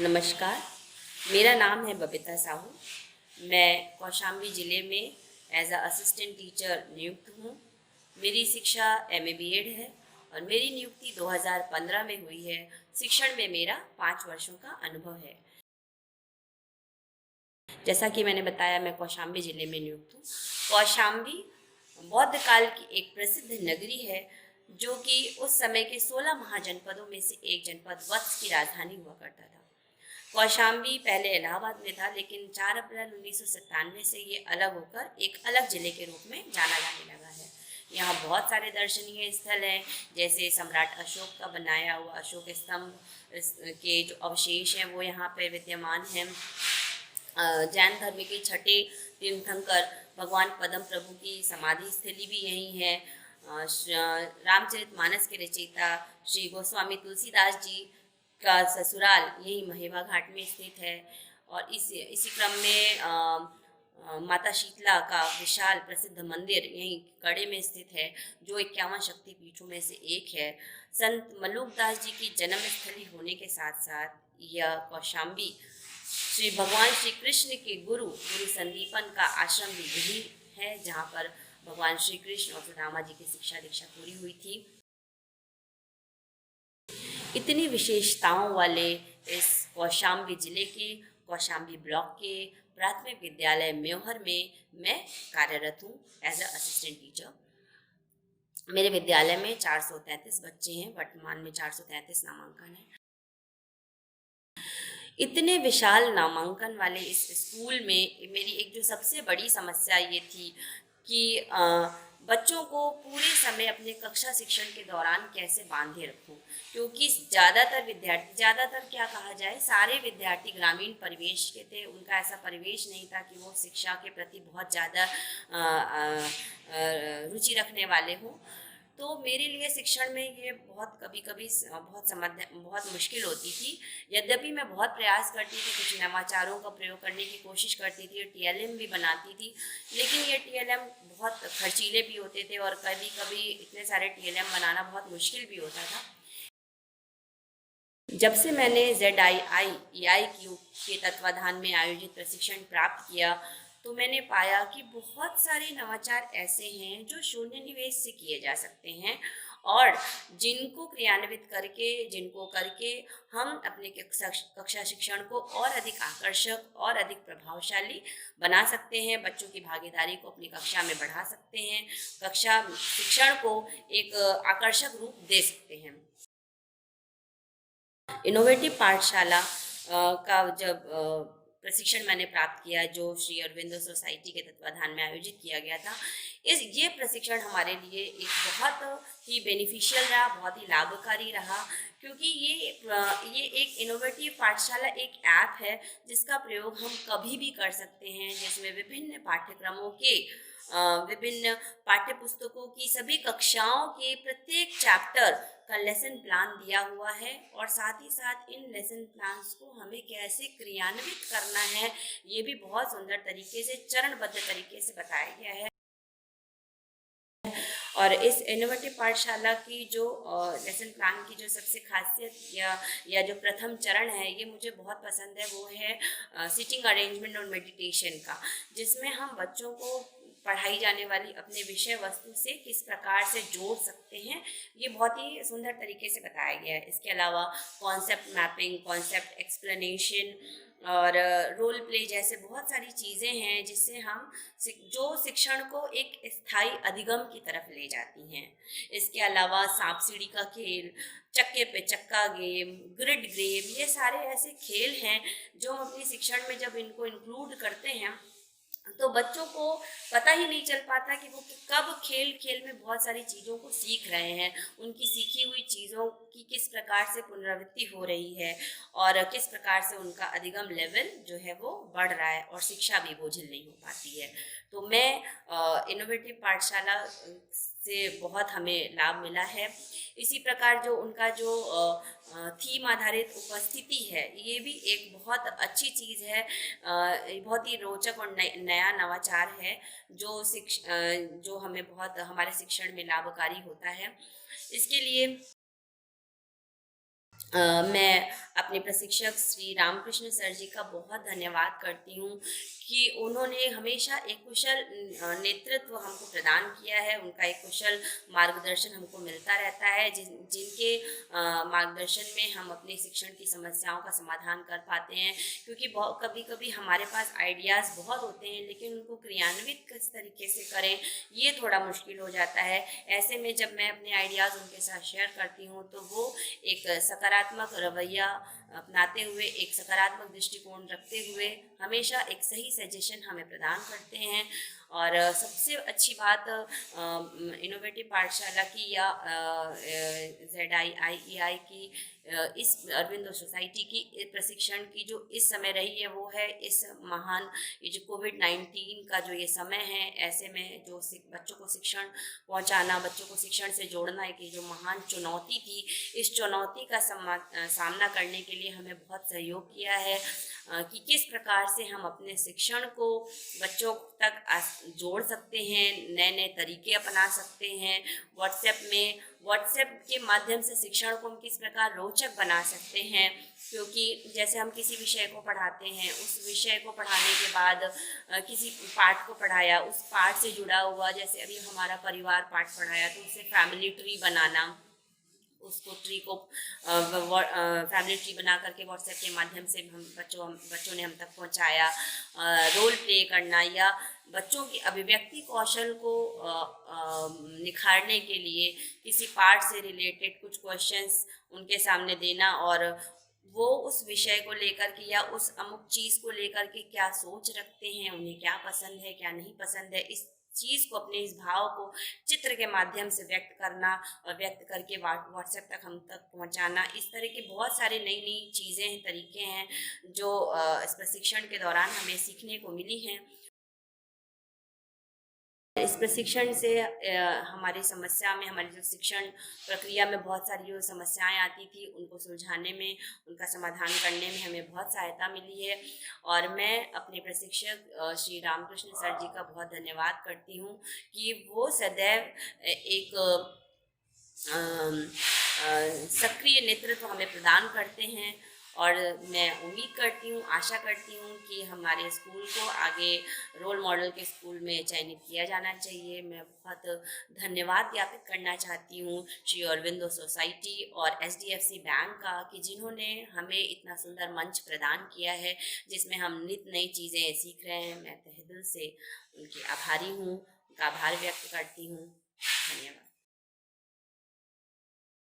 नमस्कार, मेरा नाम है बबीता साहू। मैं कौशाम्बी ज़िले में एज अ असिस्टेंट टीचर नियुक्त हूँ। मेरी शिक्षा एमए बीएड है और मेरी नियुक्ति 2015 में हुई है। शिक्षण में मेरा 5 वर्षों का अनुभव है। जैसा कि मैंने बताया, मैं कौशाम्बी ज़िले में नियुक्त हूँ। कौशाम्बी बौद्ध काल की एक प्रसिद्ध नगरी है, जो कि उस समय के 16 महाजनपदों में से एक जनपद वत्स की राजधानी हुआ करता था। कौशाम्बी पहले इलाहाबाद में था, लेकिन 4 अप्रैल 1997 से ये अलग होकर एक अलग जिले के रूप में जाना जाने लगा है। यहाँ बहुत सारे दर्शनीय स्थल हैं, जैसे सम्राट अशोक का बनाया हुआ अशोक स्तंभ के जो अवशेष हैं वो यहाँ पर विद्यमान हैं। जैन धर्म के छठे तीर्थंकर भगवान पद्म प्रभु की समाधि स्थली भी यहीं है। रामचरितमानस के रचयिता श्री गोस्वामी तुलसीदास जी का ससुराल यही महेवा घाट में स्थित है। और इसी क्रम में माता शीतला का विशाल प्रसिद्ध मंदिर यहीं कड़े में स्थित है, जो 51 शक्तिपीठों में से एक है। संत मल्लुकदास जी की जन्मस्थली होने के साथ साथ यह कौशाम्बी श्री भगवान श्री कृष्ण के गुरु संदीपन का आश्रम भी यही है, जहाँ पर भगवान श्री कृष्ण और सुदामा जी की शिक्षा दीक्षा पूरी हुई थी। इतनी विशेषताओं वाले इस कौशाम्बी जिले के कौशाम्बी ब्लॉक के प्राथमिक विद्यालय म्योहर में मैं कार्यरत हूँ एज अ असिस्टेंट टीचर। मेरे विद्यालय में 433 बच्चे हैं। वर्तमान में 433 नामांकन है। इतने विशाल नामांकन वाले इस स्कूल में मेरी एक जो सबसे बड़ी समस्या ये थी कि बच्चों को पूरे समय अपने कक्षा शिक्षण के दौरान कैसे बांधे रखूं, क्योंकि ज़्यादातर क्या कहा जाए, सारे विद्यार्थी ग्रामीण परिवेश के थे। उनका ऐसा परिवेश नहीं था कि वो शिक्षा के प्रति बहुत ज़्यादा रुचि रखने वाले हों। तो मेरे लिए शिक्षण में ये बहुत मुश्किल होती थी। यद्यपि मैं बहुत प्रयास करती थी, कुछ नवाचारों का प्रयोग करने की कोशिश करती थी, टीएलएम भी बनाती थी, लेकिन ये टीएलएम बहुत खर्चीले भी होते थे और कभी कभी इतने सारे टीएलएम बनाना बहुत मुश्किल भी होता था। जब से मैंने ZII के तत्वाधान में आयोजित प्रशिक्षण प्राप्त किया, तो मैंने पाया कि बहुत सारे नवाचार ऐसे हैं जो शून्य निवेश से किए जा सकते हैं और जिनको करके हम अपने कक्षा शिक्षण को और अधिक आकर्षक और अधिक प्रभावशाली बना सकते हैं। बच्चों की भागीदारी को अपनी कक्षा में बढ़ा सकते हैं, कक्षा शिक्षण को एक आकर्षक रूप दे सकते हैं। इनोवेटिव पाठशाला का जब प्रशिक्षण मैंने प्राप्त किया, जो श्री अरविंदो सोसाइटी के तत्वाधान में आयोजित किया गया था, ये प्रशिक्षण हमारे लिए एक बहुत ही बेनिफिशियल रहा, बहुत ही लाभकारी रहा, क्योंकि ये एक इनोवेटिव पाठशाला एक ऐप है जिसका प्रयोग हम कभी भी कर सकते हैं, जिसमें विभिन्न पाठ्यक्रमों के विभिन्न पाठ्य पुस्तकों की सभी कक्षाओं के प्रत्येक चैप्टर का लेसन प्लान दिया हुआ है और साथ ही साथ इन लेसन प्लान्स को हमें कैसे क्रियान्वित करना है, ये भी बहुत सुंदर तरीके से चरणबद्ध तरीके से बताया गया है। और इस इनोवेटिव पाठशाला की जो लेसन प्लान की जो सबसे खासियत या जो प्रथम चरण है, ये मुझे बहुत पसंद है। वो है सिटिंग अरेंजमेंट और मेडिटेशन का, जिसमें हम बच्चों को पढ़ाई जाने वाली अपने विषय वस्तु से किस प्रकार से जोड़ सकते हैं, ये बहुत ही सुंदर तरीके से बताया गया है। इसके अलावा कॉन्सेप्ट मैपिंग, कॉन्सेप्ट एक्सप्लेनेशन और रोल प्ले जैसे बहुत सारी चीज़ें हैं, जिससे हम जो शिक्षण को एक स्थायी अधिगम की तरफ ले जाती हैं। इसके अलावा सांप सीढ़ी का खेल, चक्के पे चक्का गेम, ग्रिड गेम, ये सारे ऐसे खेल हैं जो हम अपनी शिक्षण में जब इनको इंक्लूड करते हैं, तो बच्चों को पता ही नहीं चल पाता कि वो कब खेल खेल में बहुत सारी चीज़ों को सीख रहे हैं, उनकी सीखी हुई चीज़ों की किस प्रकार से पुनरावृत्ति हो रही है और किस प्रकार से उनका अधिगम लेवल जो है वो बढ़ रहा है और शिक्षा भी बोझिल नहीं हो पाती है। तो मैं इनोवेटिव पाठशाला से बहुत हमें लाभ मिला है। इसी प्रकार जो उनका जो थीम आधारित उपस्थिति है, ये भी एक बहुत अच्छी चीज़ है, बहुत ही रोचक और नया नवाचार है, जो हमें बहुत हमारे शिक्षण में लाभकारी होता है। इसके लिए मैं अपने प्रशिक्षक श्री रामकृष्ण सर जी का बहुत धन्यवाद करती हूँ कि उन्होंने हमेशा एक कुशल नेतृत्व हमको प्रदान किया है। उनका एक कुशल मार्गदर्शन हमको मिलता रहता है, जिनके मार्गदर्शन में हम अपने शिक्षण की समस्याओं का समाधान कर पाते हैं। क्योंकि कभी कभी हमारे पास आइडियाज़ बहुत होते हैं, लेकिन उनको क्रियान्वित किस तरीके से करें ये थोड़ा मुश्किल हो जाता है। ऐसे में जब मैं अपने आइडियाज़ उनके साथ शेयर करती हूँ तो वो एक सकारात्मक रवैया अपनाते हुए, एक सकारात्मक दृष्टिकोण रखते हुए हमेशा एक सही सजेशन हमें प्रदान करते हैं। और सबसे अच्छी बात इनोवेटिव पाठशाला की या ZIIEI की इस अरविंदो सोसाइटी की प्रशिक्षण की जो इस समय रही है वो है इस महान ये जो कोविड-19 का जो ये समय है, ऐसे में जो बच्चों को शिक्षण पहुंचाना, बच्चों को शिक्षण से जोड़ना एक ये जो महान चुनौती थी, इस चुनौती का सामना करने के लिए हमें बहुत सहयोग किया है कि किस प्रकार से हम अपने शिक्षण को बच्चों तक जोड़ सकते हैं, नए नए तरीके अपना सकते हैं। व्हाट्सएप के माध्यम से शिक्षण को हम किस प्रकार रोचक बना सकते हैं, क्योंकि जैसे हम किसी विषय को पढ़ाते हैं, उस विषय को पढ़ाने के बाद किसी पाठ को पढ़ाया, उस पाठ से जुड़ा हुआ, जैसे अभी हमारा परिवार पाठ पढ़ाया तो उससे फैमिली ट्री बनाना, उसको ट्री को फैमिली ट्री बना करके व्हाट्सएप के माध्यम से हम बच्चों ने हम तक पहुंचाया। रोल प्ले करना या बच्चों की अभिव्यक्ति कौशल को निखारने के लिए किसी पाठ से रिलेटेड कुछ क्वेश्चंस उनके सामने देना, और वो उस विषय को लेकर के या उस अमुक चीज़ को लेकर के क्या सोच रखते हैं, उन्हें क्या पसंद है क्या नहीं पसंद है, इस चीज़ को, अपने इस भाव को चित्र के माध्यम से व्यक्त करना और व्यक्त करके व्हाट्सएप तक हम तक पहुंचाना। इस तरह के बहुत सारे नई नई चीज़ें हैं, तरीके हैं जो इस प्रशिक्षण के दौरान हमें सीखने को मिली हैं। इस प्रशिक्षण से हमारी समस्या में, हमारी जो शिक्षण प्रक्रिया में बहुत सारी जो समस्याएं आती थी उनको सुलझाने में, उनका समाधान करने में हमें बहुत सहायता मिली है। और मैं अपने प्रशिक्षक श्री रामकृष्ण सर जी का बहुत धन्यवाद करती हूँ कि वो सदैव एक सक्रिय नेतृत्व हमें प्रदान करते हैं। और मैं उम्मीद करती हूँ, आशा करती हूँ कि हमारे स्कूल को आगे रोल मॉडल के स्कूल में चयनित किया जाना चाहिए। मैं बहुत धन्यवाद ज्ञापित करना चाहती हूँ श्री अरविंदो सोसाइटी और HDFC बैंक का, कि जिन्होंने हमें इतना सुंदर मंच प्रदान किया है जिसमें हम नित नई चीज़ें सीख रहे हैं। मैं तहे दिल से उनकी आभारी हूँ, उनका आभार व्यक्त करती हूँ। धन्यवाद।